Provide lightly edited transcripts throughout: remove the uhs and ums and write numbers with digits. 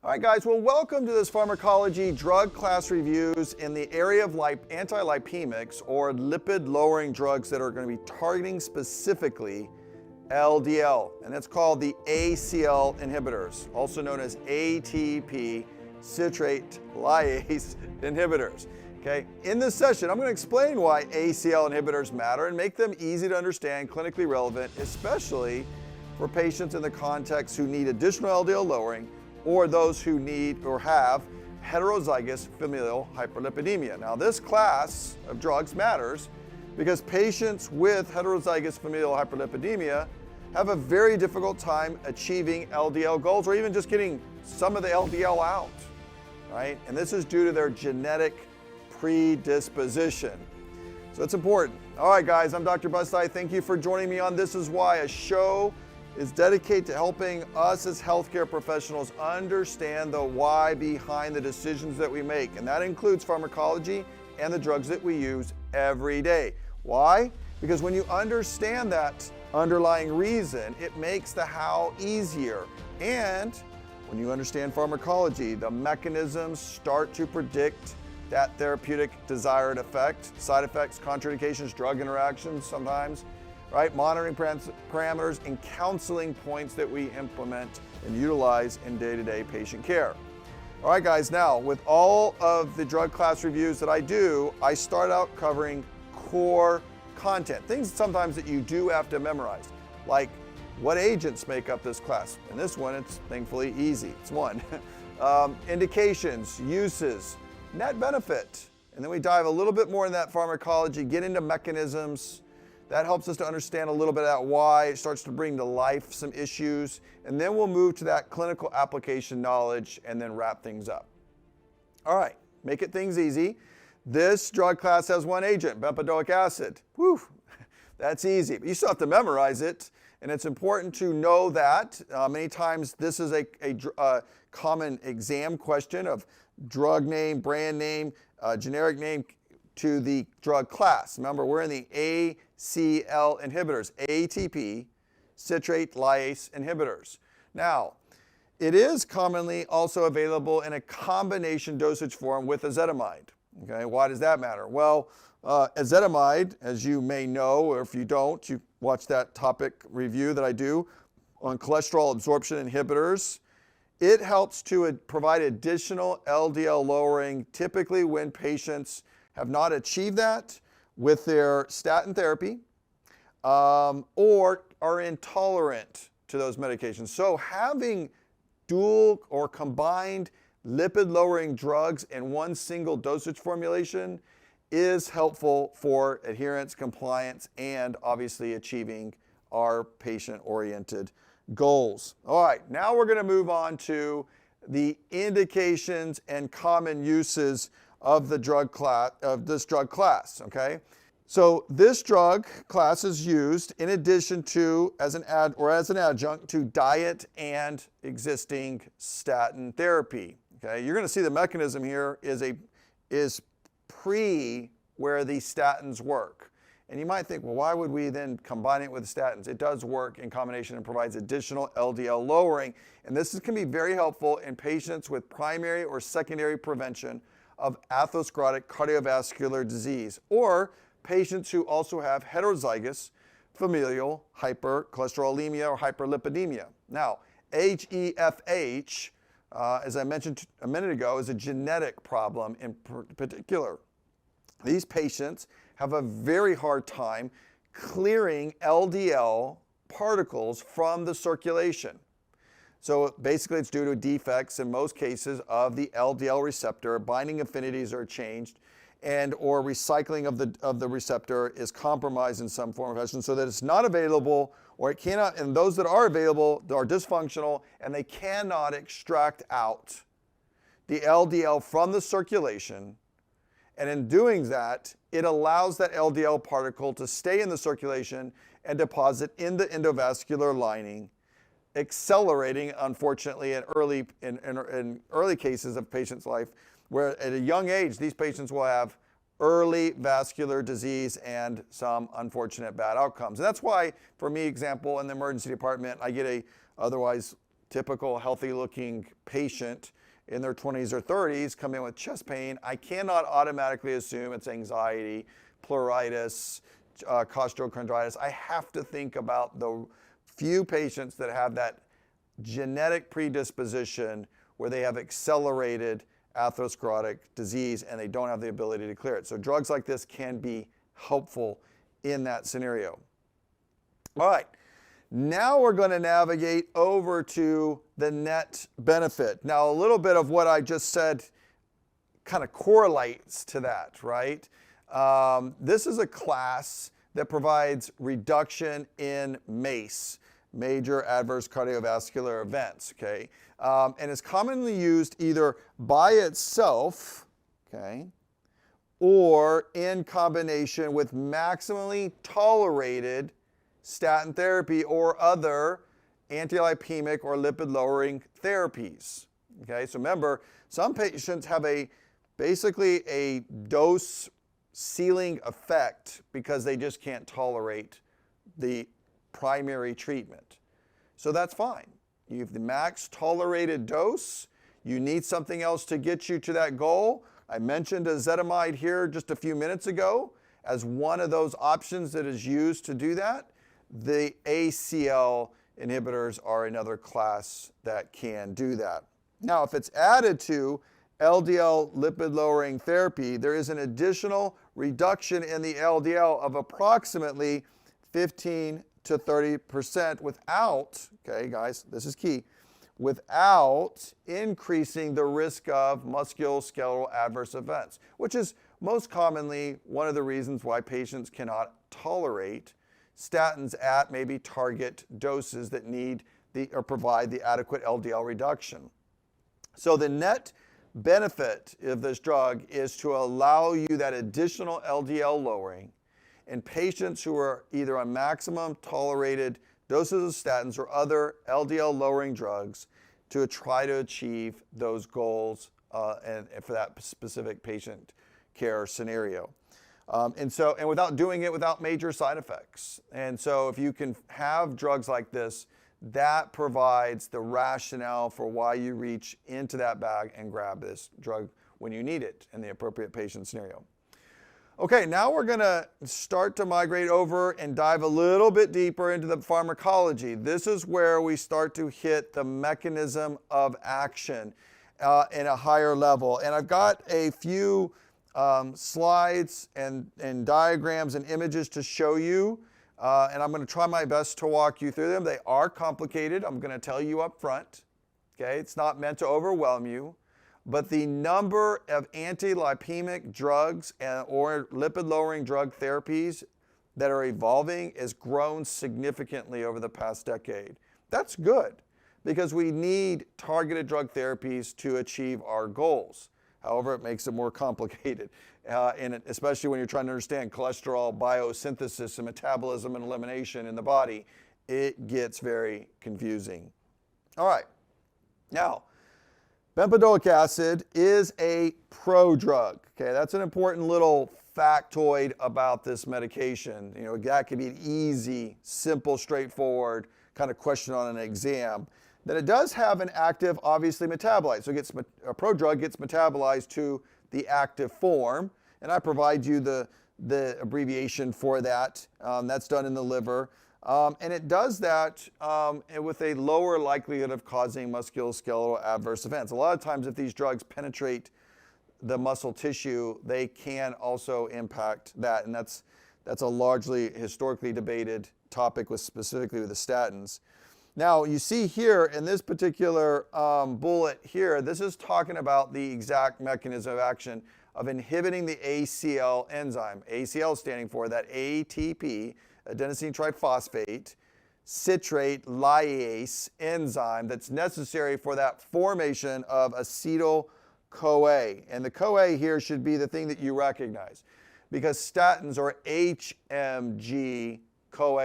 All right, guys, well, welcome to this pharmacology drug class reviews in the area of anti-lipemics or lipid-lowering drugs that are going to be targeting specifically LDL, and it's called the ACL inhibitors, also known as ATP Citrate Lyase inhibitors. Okay, in this session, I'm going to explain why ACL inhibitors matter and make them easy to understand, clinically relevant, especially for patients in the context who need additional LDL lowering or those who need or have heterozygous familial hyperlipidemia. Now, this class of drugs matters because patients with heterozygous familial hyperlipidemia have a very difficult time achieving LDL goals or even just getting some of the LDL out, right? And this is due to their genetic predisposition. So it's important. All right, guys, I'm Dr. Busti. Thank you for joining me on This Is Why, a show is dedicated to helping us as healthcare professionals understand the why behind the decisions that we make. And that includes pharmacology and the drugs that we use every day. Why? Because when you understand that underlying reason, it makes the how easier. And when you understand pharmacology, the mechanisms start to predict that therapeutic desired effect, side effects, contraindications, drug interactions sometimes, right? Monitoring parameters and counseling points that we implement and utilize in day-to-day patient care. All right, guys, now with all of the drug class reviews that I do, I start out covering core content, things sometimes that you do have to memorize, like what agents make up this class. In this one, it's thankfully easy. It's one. Indications, uses, net benefit, and then we dive a little bit more in that pharmacology, get into mechanisms. That helps us to understand a little bit about why. It starts to bring to life some issues, and then we'll move to that clinical application knowledge and then wrap things up. All right, make things easy. This drug class has one agent, Bempedoic acid. Whew, that's easy, but you still have to memorize it, and it's important to know that. Many times this is a common exam question of drug name, brand name, generic name to the drug class. Remember, we're in the ACL inhibitors, ATP Citrate Lyase inhibitors. Now, it is commonly also available in a combination dosage form with Ezetimibe. Okay, why does that matter? Well, Ezetimibe, as you may know, or if you don't, you watch that topic review that I do on cholesterol absorption inhibitors. It helps to provide additional LDL lowering, typically when patients have not achieved that with their statin therapy or are intolerant to those medications. So having dual or combined lipid-lowering drugs in one single dosage formulation is helpful for adherence, compliance, and obviously achieving our patient-oriented goals. All right, now we're going to move on to the indications and common uses of the drug class, of this drug class, okay? So this drug class is used in addition to as an adjunct to diet and existing statin therapy. Okay, you're going to see the mechanism here is pre where the statins work. And you might think, well, why would we then combine it with statins? It does work in combination and provides additional LDL lowering. And this can be very helpful in patients with primary or secondary prevention of atherosclerotic cardiovascular disease, or patients who also have heterozygous familial hypercholesterolemia or hyperlipidemia. Now, HeFH, as I mentioned a minute ago, is a genetic problem in particular. These patients have a very hard time clearing LDL particles from the circulation. So basically it's due to defects in most cases of the LDL receptor. Binding affinities are changed and or recycling of the receptor is compromised in some form or fashion so that it's not available or it cannot, and those that are available are dysfunctional and they cannot extract out the LDL from the circulation. And in doing that, it allows that LDL particle to stay in the circulation and deposit in the endovascular lining, accelerating, unfortunately, in early cases of patients' life, where at a young age, these patients will have early vascular disease and some unfortunate bad outcomes. And that's why, for me, example, in the emergency department, I get a otherwise typical healthy looking patient in their 20s or 30s come in with chest pain, I cannot automatically assume it's anxiety, pleuritis, costochondritis. I have to think about the few patients that have that genetic predisposition where they have accelerated atherosclerotic disease and they don't have the ability to clear it. So drugs like this can be helpful in that scenario. All right, now we're going to navigate over to the net benefit. Now, a little bit of what I just said kind of correlates to that, right? This is a class that provides reduction in MACE, major adverse cardiovascular events, okay? And is commonly used either by itself, okay, or in combination with maximally tolerated statin therapy or other anti-lipemic or lipid-lowering therapies. Okay, so remember, some patients have basically a dose ceiling effect because they just can't tolerate the primary treatment. So that's fine. You have the max tolerated dose. You need something else to get you to that goal. I mentioned Ezetimibe here just a few minutes ago as one of those options that is used to do that. The ACL inhibitors are another class that can do that. Now, if it's added to LDL lipid-lowering therapy, there is an additional reduction in the LDL of approximately 15 to 30% without, okay guys, this is key, without increasing the risk of musculoskeletal adverse events, which is most commonly one of the reasons why patients cannot tolerate statins at maybe target doses that need or provide the adequate LDL reduction. So the net benefit of this drug is to allow you that additional LDL lowering in patients who are either on maximum tolerated doses of statins or other LDL lowering drugs to try to achieve those goals and for that specific patient care scenario. And without doing it without major side effects. And so if you can have drugs like this, that provides the rationale for why you reach into that bag and grab this drug when you need it in the appropriate patient scenario. Okay, now we're going to start to migrate over and dive a little bit deeper into the pharmacology. This is where we start to hit the mechanism of action in a higher level. And I've got a few slides and diagrams and images to show you. And I'm going to try my best to walk you through them. They are complicated. I'm going to tell you up front. Okay, it's not meant to overwhelm you. But the number of anti-lipemic drugs or lipid-lowering drug therapies that are evolving has grown significantly over the past decade. That's good because we need targeted drug therapies to achieve our goals. However, it makes it more complicated, and especially when you're trying to understand cholesterol biosynthesis and metabolism and elimination in the body, it gets very confusing. All right, now, Bempedoic acid is a prodrug. Okay, that's an important little factoid about this medication. You know, that could be an easy, simple, straightforward kind of question on an exam. That it does have an active, obviously, metabolite. So a prodrug gets metabolized to the active form, and I provide you the abbreviation for that. That's done in the liver. And it does that with a lower likelihood of causing musculoskeletal adverse events. A lot of times if these drugs penetrate the muscle tissue, they can also impact that. And that's a largely historically debated topic specifically with the statins. Now you see here in this particular bullet here, this is talking about the exact mechanism of action of inhibiting the ACL enzyme. ACL standing for that ATP, adenosine triphosphate, citrate lyase enzyme that's necessary for that formation of acetyl-CoA. And the CoA here should be the thing that you recognize because statins are HMG-CoA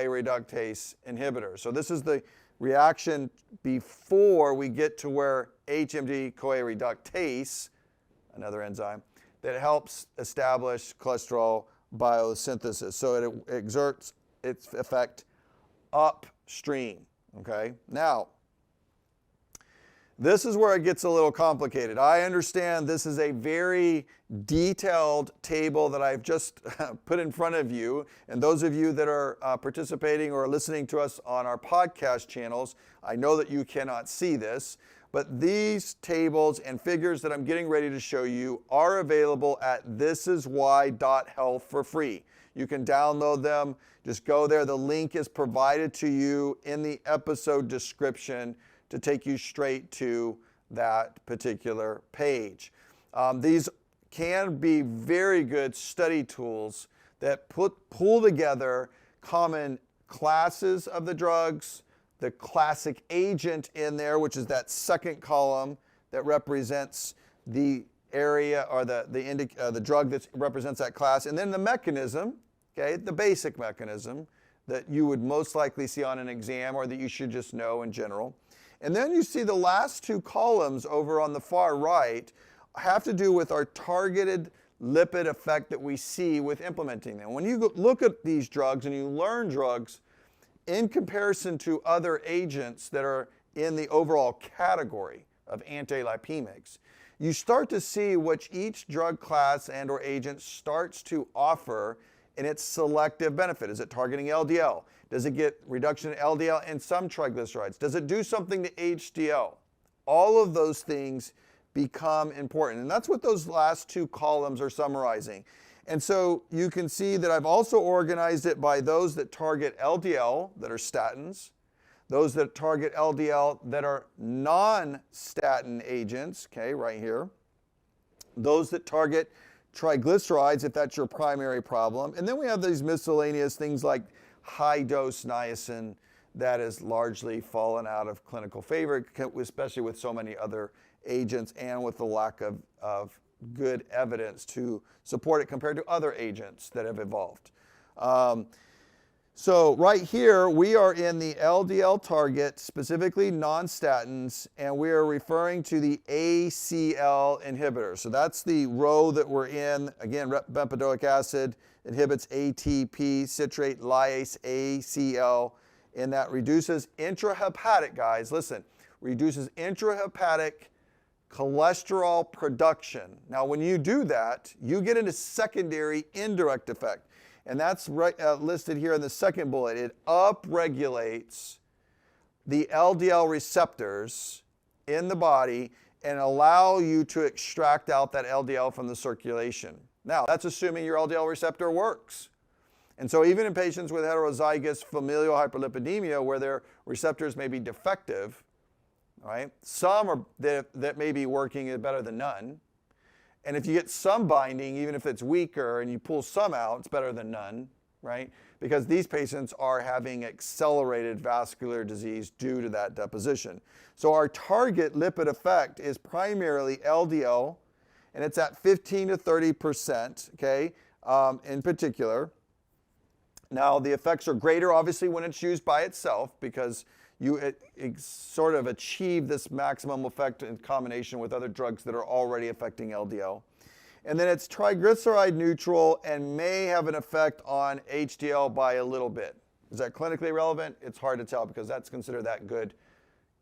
reductase inhibitors. So this is the reaction before we get to where HMG-CoA reductase, another enzyme, that helps establish cholesterol biosynthesis. So it exerts its effect upstream, okay? Now, This is where it gets a little complicated. I understand this is a very detailed table that I've just put in front of you. And those of you that are participating or listening to us on our podcast channels, I know that you cannot see this, but these tables and figures that I'm getting ready to show you are available at thisiswhy.health for free. You can download them. Just go there. The link is provided to you in the episode description to take you straight to that particular page. These can be very good study tools that pull together common classes of the drugs, the classic agent in there, which is that second column that represents the area or the drug that represents that class, and then the mechanism, okay, the basic mechanism that you would most likely see on an exam or that you should just know in general. And then you see the last two columns over on the far right have to do with our targeted lipid effect that we see with implementing them. When you look at these drugs and you learn drugs in comparison to other agents that are in the overall category of anti-lipemics, you start to see what each drug class and or agent starts to offer in its selective benefit. Is it targeting LDL? Does it get reduction in LDL and some triglycerides? Does it do something to HDL? All of those things become important. And that's what those last two columns are summarizing. And so you can see that I've also organized it by those that target LDL, that are statins, those that target LDL that are non-statin agents, okay, right here, those that target triglycerides, if that's your primary problem. And then we have these miscellaneous things like high-dose niacin that has largely fallen out of clinical favor, especially with so many other agents and with the lack of good evidence to support it compared to other agents that have evolved. So right here, we are in the LDL target, specifically non-statins, and we are referring to the ACL inhibitor. So that's the row that we're in. Again, bempedoic acid inhibits ATP Citrate Lyase, ACL, and that reduces intrahepatic, guys, listen, reduces intrahepatic cholesterol production. Now, when you do that, you get into secondary indirect effect. And that's listed here in the second bullet. It upregulates the LDL receptors in the body and allow you to extract out that LDL from the circulation. Now, that's assuming your LDL receptor works. And so even in patients with heterozygous familial hyperlipidemia where their receptors may be defective, right, some that may be working better than none. And if you get some binding, even if it's weaker, and you pull some out, it's better than none, right? Because these patients are having accelerated vascular disease due to that deposition. So our target lipid effect is primarily LDL, and it's at 15 to 30%, okay, in particular. Now, the effects are greater, obviously, when it's used by itself, because you sort of achieve this maximum effect in combination with other drugs that are already affecting LDL. And then it's triglyceride neutral and may have an effect on HDL by a little bit. Is that clinically relevant? It's hard to tell because that's considered that good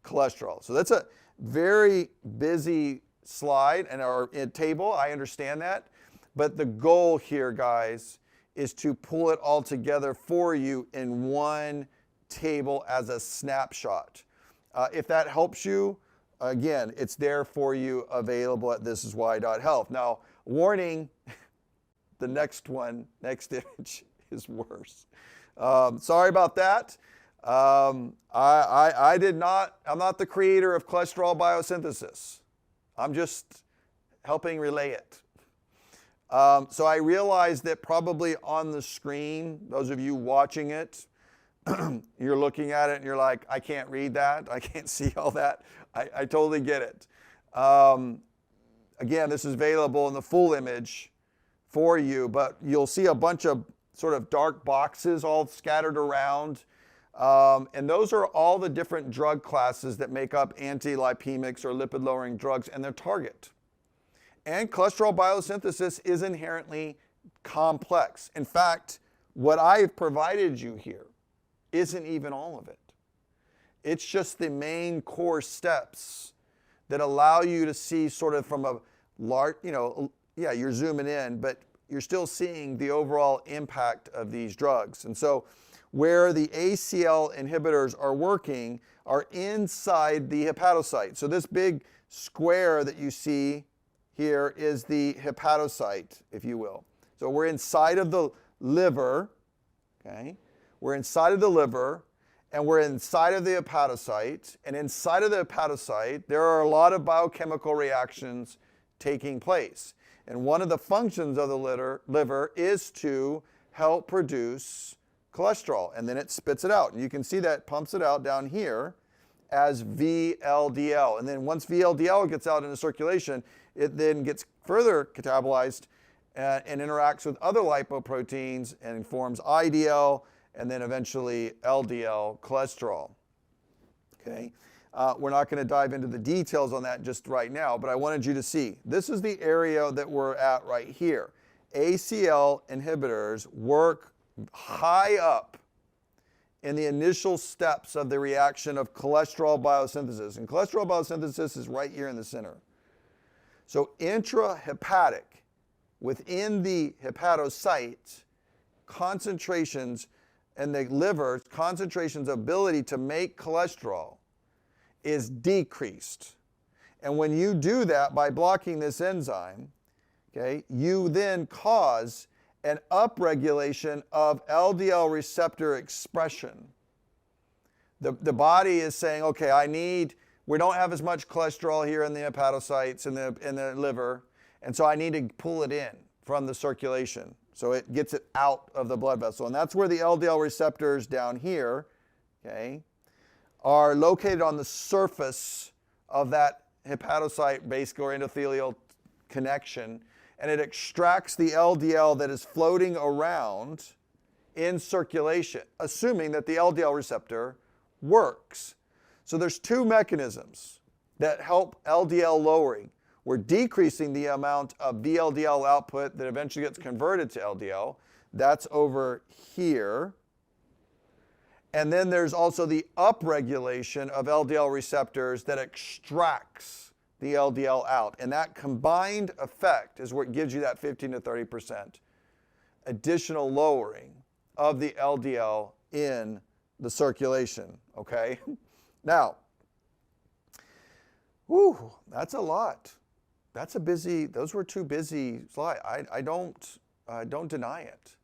cholesterol. So that's a very busy slide and our table, I understand that. But the goal here, guys, is to pull it all together for you in one table as a snapshot. If that helps you, again, it's there for you, available at thisiswhy.health. Now, warning, the next image is worse. Sorry about that. I'm not the creator of cholesterol biosynthesis. I'm just helping relay it. So I realize that probably on the screen, those of you watching it, you're looking at it and you're like, I can't read that. I can't see all that. I totally get it. Again, this is available in the full image for you, but you'll see a bunch of sort of dark boxes all scattered around. And those are all the different drug classes that make up anti-lipemics or lipid-lowering drugs and their target. And cholesterol biosynthesis is inherently complex. In fact, what I've provided you here isn't even all of it. It's just the main core steps that allow you to see sort of from a large, yeah, you're zooming in, but you're still seeing the overall impact of these drugs. And so where the ACL inhibitors are working are inside the hepatocyte. So this big square that you see here is the hepatocyte, if you will. So we're inside of the liver, okay? We're inside of the liver, and we're inside of the hepatocyte. And inside of the hepatocyte, there are a lot of biochemical reactions taking place. And one of the functions of the liver is to help produce cholesterol, and then it spits it out. And you can see that pumps it out down here as VLDL. And then once VLDL gets out into circulation, it then gets further catabolized and interacts with other lipoproteins and forms IDL and then eventually LDL cholesterol. Okay, we're not going to dive into the details on that just right now, but I wanted you to see this is the area that we're at right here. ACL inhibitors work high up in the initial steps of the reaction of cholesterol biosynthesis. And cholesterol biosynthesis is right here in the center. So intrahepatic, within the hepatocyte, concentrations in the liver, concentrations ability to make cholesterol is decreased. And when you do that by blocking this enzyme, okay, you then cause an upregulation of LDL receptor expression. The body is saying, okay, we don't have as much cholesterol here in the hepatocytes, in the liver, and so I need to pull it in from the circulation. So it gets it out of the blood vessel. And that's where the LDL receptors down here, okay, are located on the surface of that hepatocyte basically or endothelial connection, and it extracts the LDL that is floating around in circulation, assuming that the LDL receptor works. So there's two mechanisms that help LDL lowering. We're decreasing the amount of VLDL output that eventually gets converted to LDL. That's over here. And then there's also the upregulation of LDL receptors that extracts the LDL out. And that combined effect is what gives you that 15 to 30% additional lowering of the LDL in the circulation, okay? Now, whew, that's a lot. That's a busy, those were two busy slides. I don't deny it.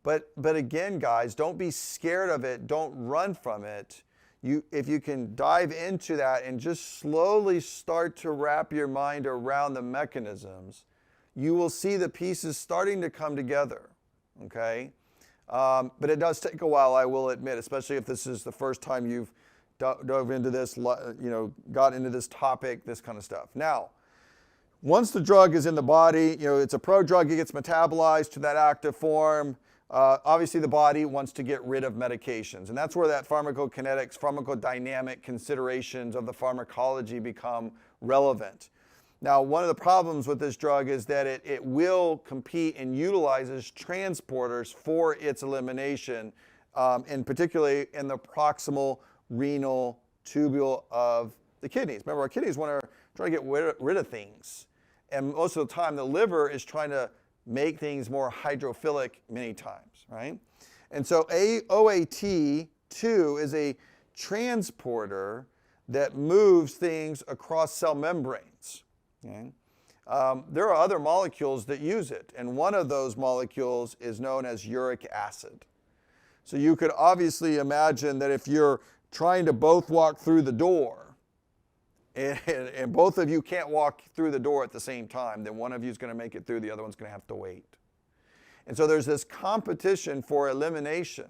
But again, guys, don't be scared of it. Don't run from it. If you can dive into that and just slowly start to wrap your mind around the mechanisms, you will see the pieces starting to come together, okay? But it does take a while, I will admit, especially if this is the first time you've dove into this, got into this topic, this kind of stuff. Now, once the drug is in the body, it's a prodrug, it gets metabolized to that active form. Obviously, the body wants to get rid of medications, and that's where that pharmacokinetics, pharmacodynamic considerations of the pharmacology become relevant. Now, one of the problems with this drug is that it will compete and utilizes transporters for its elimination, and particularly in the proximal renal tubule of the kidneys. Remember, our kidneys want to try to get rid of things, and most of the time, the liver is trying to make things more hydrophilic many times, right? And so OAT2 is a transporter that moves things across cell membranes, okay? There are other molecules that use it, and one of those molecules is known as uric acid. So you could obviously imagine that if you're trying to both walk through the door, and both of you can't walk through the door at the same time, then one of you is going to make it through, the other one's going to have to wait. And so there's this competition for elimination,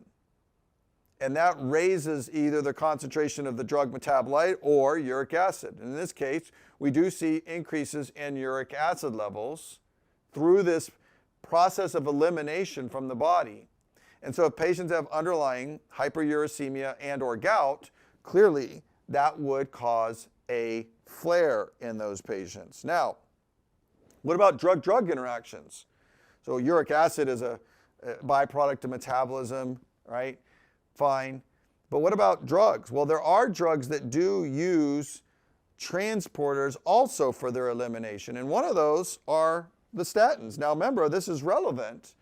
and that raises either the concentration of the drug metabolite or uric acid. And in this case, we do see increases in uric acid levels through this process of elimination from the body. And so if patients have underlying hyperuricemia and or gout, clearly that would cause a flare in those patients. Now, what about drug-drug interactions? So uric acid is a byproduct of metabolism, right? Fine. But what about drugs? Well, there are drugs that do use transporters also for their elimination. And one of those are the statins. Now remember, this is relevant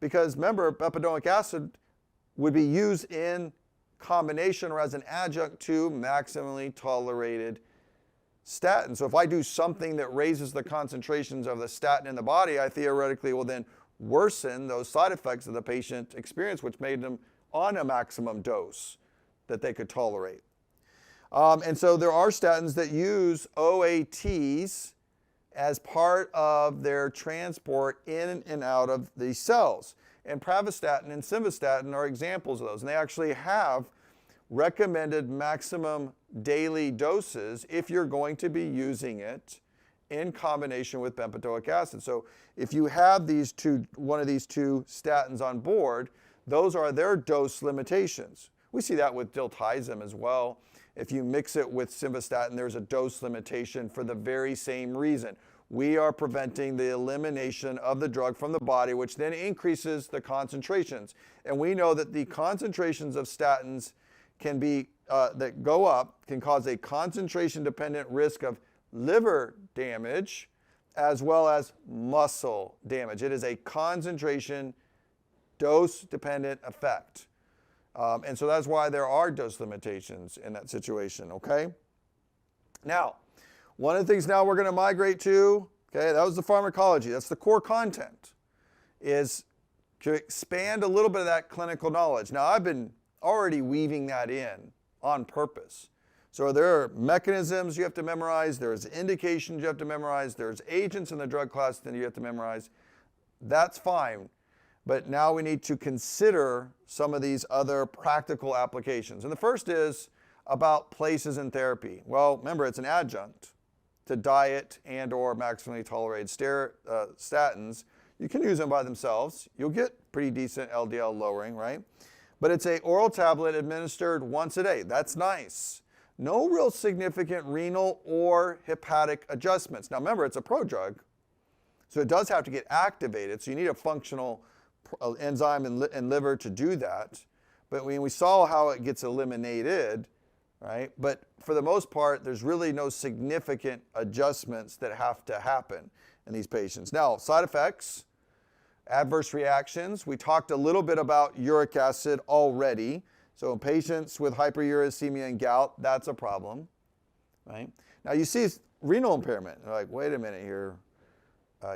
because remember, bempedoic acid would be used in combination or as an adjunct to maximally tolerated statin. So if I do something that raises the concentrations of the statin in the body, I theoretically will then worsen those side effects that the patient experienced, which made them on a maximum dose that they could tolerate. And so there are statins that use OATs as part of their transport in and out of these cells. And pravastatin and simvastatin are examples of those. And they actually have recommended maximum daily doses if you're going to be using it in combination with bempedoic acid. So if you have one of these two statins on board, those are their dose limitations. We see that with diltiazem as well. If you mix it with simvastatin, there's a dose limitation for the very same reason. We are preventing the elimination of the drug from the body, which then increases the concentrations. And we know that the concentrations of statins can be, that go up, can cause a concentration-dependent risk of liver damage as well as muscle damage. It is a concentration dose-dependent effect. And so that's why there are dose limitations in that situation, okay? Now, one of the things now we're going to migrate to, okay, that was the pharmacology. That's the core content, is to expand a little bit of that clinical knowledge. Now, I've been already weaving that in on purpose. So there are mechanisms you have to memorize, there's indications you have to memorize, there's agents in the drug class that you have to memorize. That's fine. But now we need to consider some of these other practical applications. And the first is about places in therapy. Well, remember, it's an adjunct to diet and or maximally tolerated statins. You can use them by themselves. You'll get pretty decent LDL lowering, right? But it's an oral tablet administered once a day. That's nice. No real significant renal or hepatic adjustments. Now remember, it's a prodrug, so it does have to get activated. So you need a functional enzyme and liver to do that. But when we saw how it gets eliminated, right? But for the most part, there's really no significant adjustments that have to happen in these patients. Now, side effects, adverse reactions. We talked a little bit about uric acid already. So in patients with hyperuricemia and gout, that's a problem, right? Now you see renal impairment. You're like, wait a minute here.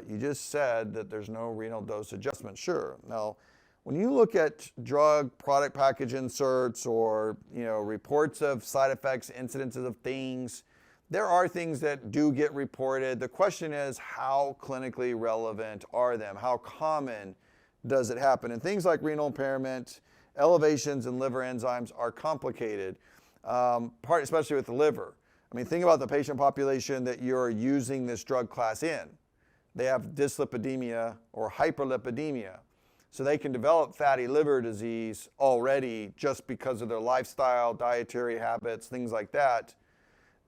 You just said that there's no renal dose adjustment. Sure. Now, when you look at drug product package inserts or reports of side effects, incidences of things, there are things that do get reported. The question is, how clinically relevant are them? How common does it happen? And things like renal impairment, elevations in liver enzymes are complicated, especially with the liver. I mean, think about the patient population that you're using this drug class in. They have dyslipidemia or hyperlipidemia. So they can develop fatty liver disease already just because of their lifestyle, dietary habits, things like that,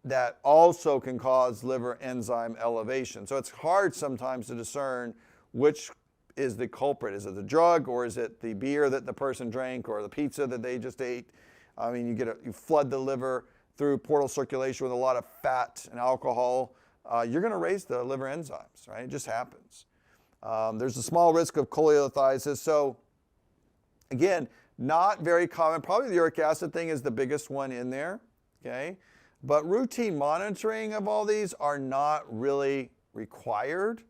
that also can cause liver enzyme elevation. So it's hard sometimes to discern which is the culprit. Is it the drug, or is it the beer that the person drank, or the pizza that they just ate? I mean, you flood the liver through portal circulation with a lot of fat and alcohol. You're going to raise the liver enzymes, right? It just happens. There's a small risk of cholelithiasis. So again, not very common. Probably the uric acid thing is the biggest one in there, okay? But routine monitoring of all these are not really required.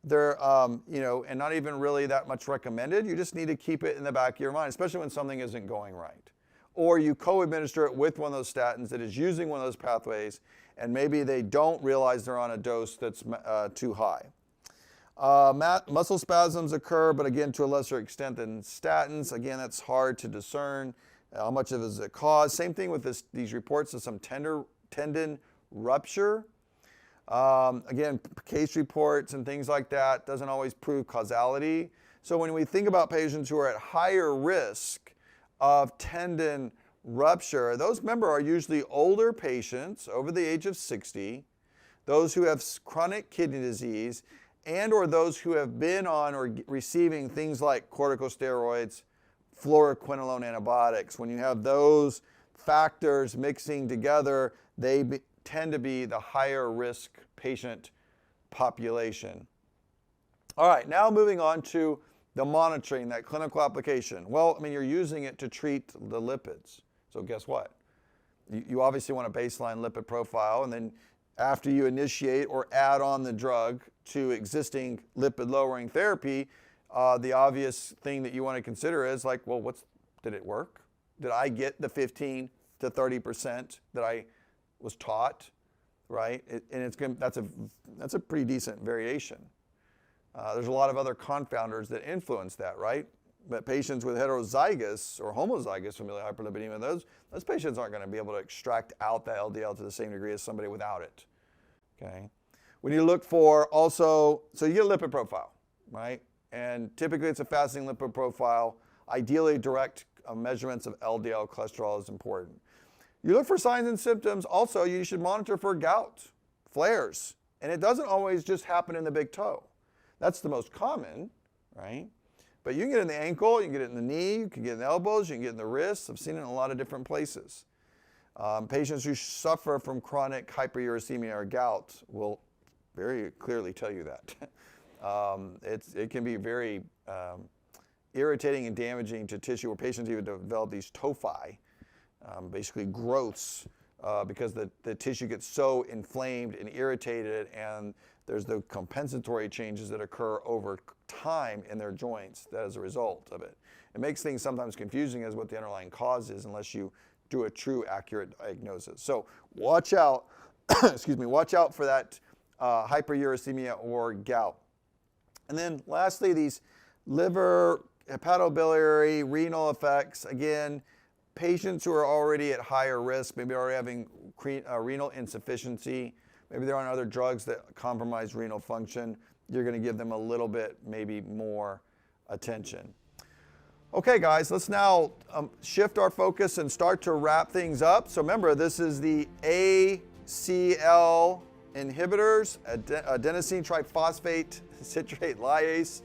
They're, and not even really that much recommended. You just need to keep it in the back of your mind, especially when something isn't going right. Or you co-administer it with one of those statins that is using one of those pathways, and maybe they don't realize they're on a dose that's too high. Muscle spasms occur, but again, to a lesser extent than statins. Again, that's hard to discern. How much of it is a cause? Same thing with these reports of some tendon rupture. Again, case reports and things like that doesn't always prove causality. So when we think about patients who are at higher risk of tendon rupture, those, remember, are usually older patients over the age of 60, those who have chronic kidney disease, and or those who have been on or receiving things like corticosteroids, fluoroquinolone antibiotics. When you have those factors mixing together, they tend to be the higher risk patient population. All right, now moving on to the monitoring, that clinical application. Well, I mean, you're using it to treat the lipids. So guess what? You obviously want a baseline lipid profile, and then after you initiate or add on the drug to existing lipid-lowering therapy, the obvious thing that you want to consider is like, well, did it work? Did I get the 15 to 30% that I was taught, right? That's a pretty decent variation. There's a lot of other confounders that influence that, right? But patients with heterozygous or homozygous familial hyperlipidemia, those patients aren't going to be able to extract out the LDL to the same degree as somebody without it, okay? We need to look for also, so you get a lipid profile, right? And typically it's a fasting lipid profile. Ideally, direct measurements of LDL cholesterol is important. You look for signs and symptoms. Also, you should monitor for gout, flares. And it doesn't always just happen in the big toe. That's the most common, right? But you can get it in the ankle, you can get it in the knee, you can get it in the elbows, you can get it in the wrists. I've seen it in a lot of different places. Patients who suffer from chronic hyperuricemia or gout will very clearly tell you that. It can be very irritating and damaging to tissue, where patients even develop these tophi, basically growths, because the tissue gets so inflamed and irritated, and there's the compensatory changes that occur over time in their joints as a result of it. It makes things sometimes confusing as what the underlying cause is unless you do a true accurate diagnosis. So watch out, excuse me, watch out for that hyperuricemia or gout. And then lastly, these liver, hepatobiliary, renal effects. Again, patients who are already at higher risk, maybe already having renal insufficiency, maybe they're on other drugs that compromise renal function, you're going to give them a little bit, maybe more attention. Okay, guys, let's now shift our focus and start to wrap things up. So remember, this is the ACL inhibitors, adenosine triphosphate citrate lyase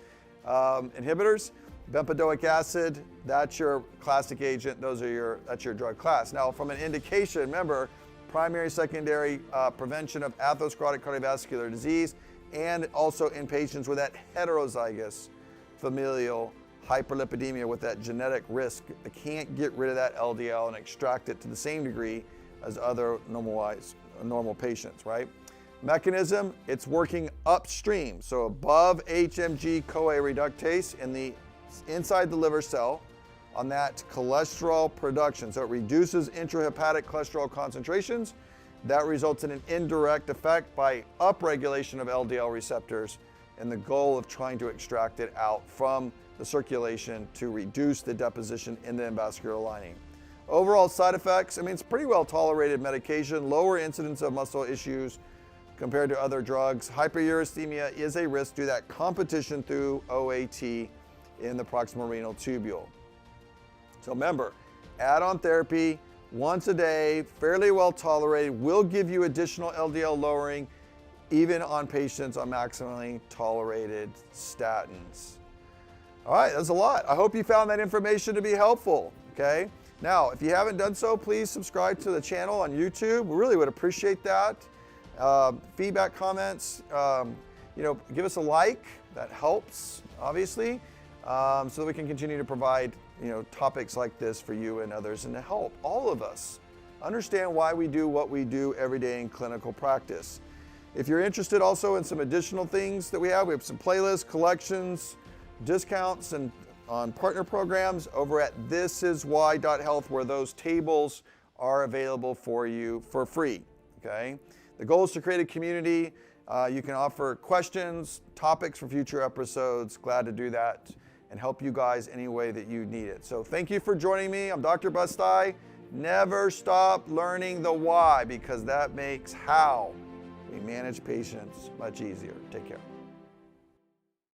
inhibitors. Bempedoic acid, that's your classic agent. That's your drug class. Now, from an indication, remember, primary, secondary prevention of atherosclerotic cardiovascular disease, and also in patients with that heterozygous familial hyperlipidemia with that genetic risk. They can't get rid of that LDL and extract it to the same degree as other normal patients, right? Mechanism, it's working upstream, so above HMG-CoA reductase inside the liver cell on that cholesterol production. So it reduces intrahepatic cholesterol concentrations. That results in an indirect effect by upregulation of LDL receptors and the goal of trying to extract it out from the circulation to reduce the deposition in the avascular lining. Overall side effects, I mean, it's pretty well tolerated medication, lower incidence of muscle issues compared to other drugs. Hyperuricemia is a risk due to that competition through OAT in the proximal renal tubule. So remember, add-on therapy once a day, fairly well tolerated, will give you additional LDL lowering even on patients on maximally tolerated statins. All right, that's a lot. I hope you found that information to be helpful, okay? Now, if you haven't done so, please subscribe to the channel on YouTube. We really would appreciate that. Feedback, comments, give us a like. That helps, obviously, so that we can continue to provide, topics like this for you and others, and to help all of us understand why we do what we do every day in clinical practice. If you're interested also in some additional things that we have some playlists, collections, discounts, and on partner programs over at thisiswhy.health, where those tables are available for you for free, okay? The goal is to create a community. You can offer questions, topics for future episodes. Glad to do that and help you guys any way that you need it. So thank you for joining me. I'm Dr. Busti. Never stop learning the why, because that makes how we manage patients much easier. Take care.